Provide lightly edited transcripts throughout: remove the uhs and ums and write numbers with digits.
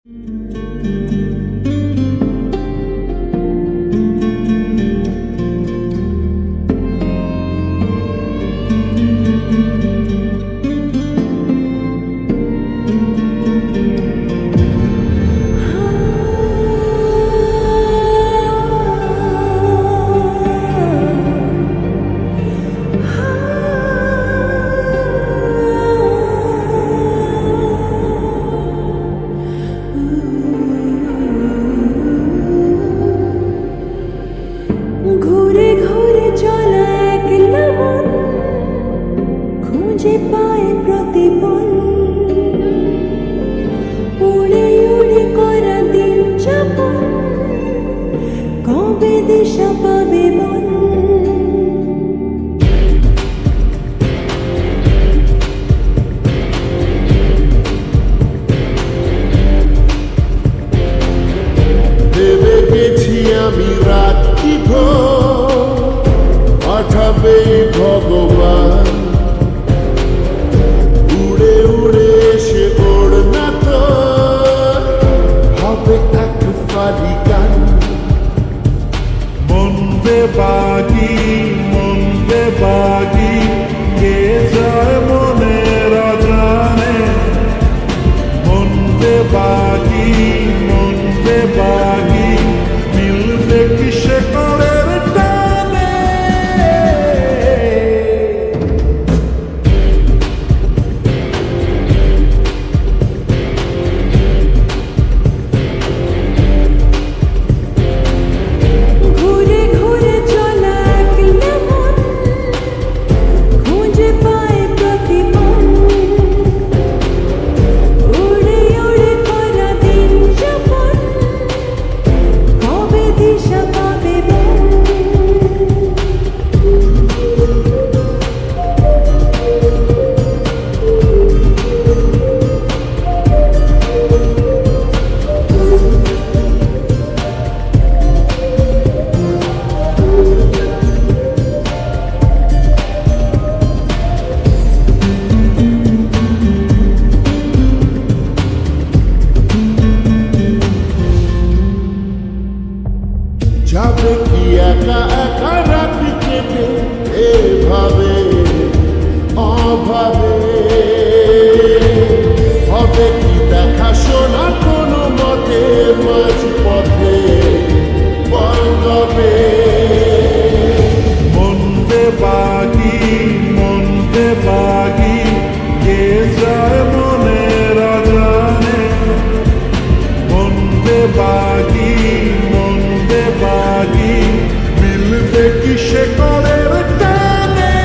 ঘুরে ঘুরে চলা একলা মন খুঁজে পায় প্রতিপল, উড়ে উড়ে করা দিন যাপন, কবে দিশা পাবে মন। ভেবে গেছি আমি রাত্রি পাঠাবে ভগবান, উড়ে উড়ে এসে ওর না তো হবে এক ফালি গান। মন বেবাগি কে যায় মনের অজানে। মন বেবাগি মিলবে কিসে করের টানে। ঘুরে ঘুরে চলা একলা মন খুঁজে পায় প্রতিপল, উড়ে উড়ে করা দিন যাপন, কবে দিশা পাবে মন। যাবে কি একা একা রাত কেটে এভাবে অভাবে, হবে কি দেখাশোনা কোনো মতে মাঝ পথে বলবে। মন বেবাগি কে যায় মনের অজানে। মন বেবাগি মিলবে কিসে করের টানে।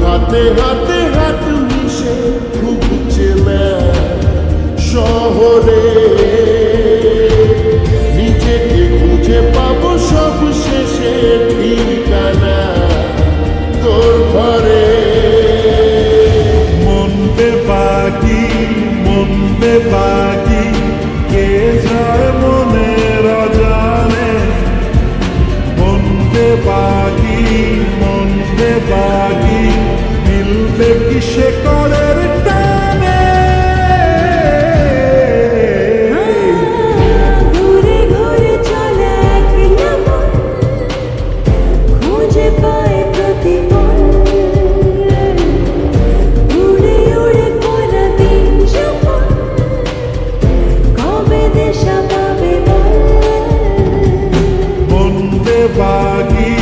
হাতে হাতে হাত মিশে ঘুরছে শহরে, নিজেকে খুঁজে পাবো সব শেষে ঠিকানা তোর ঘরে। মন বেবাগি কে যায় মনের অজানে। মন বেবাগি মিলবে কিসে করের টানে। ঘুরে ঘুরে চলা একলা মন খুঁজে পায় প্রতিপল, উড়ে উড়ে করা দিন যাপন, কবে দিশা পাবে মন। মন বেবাগি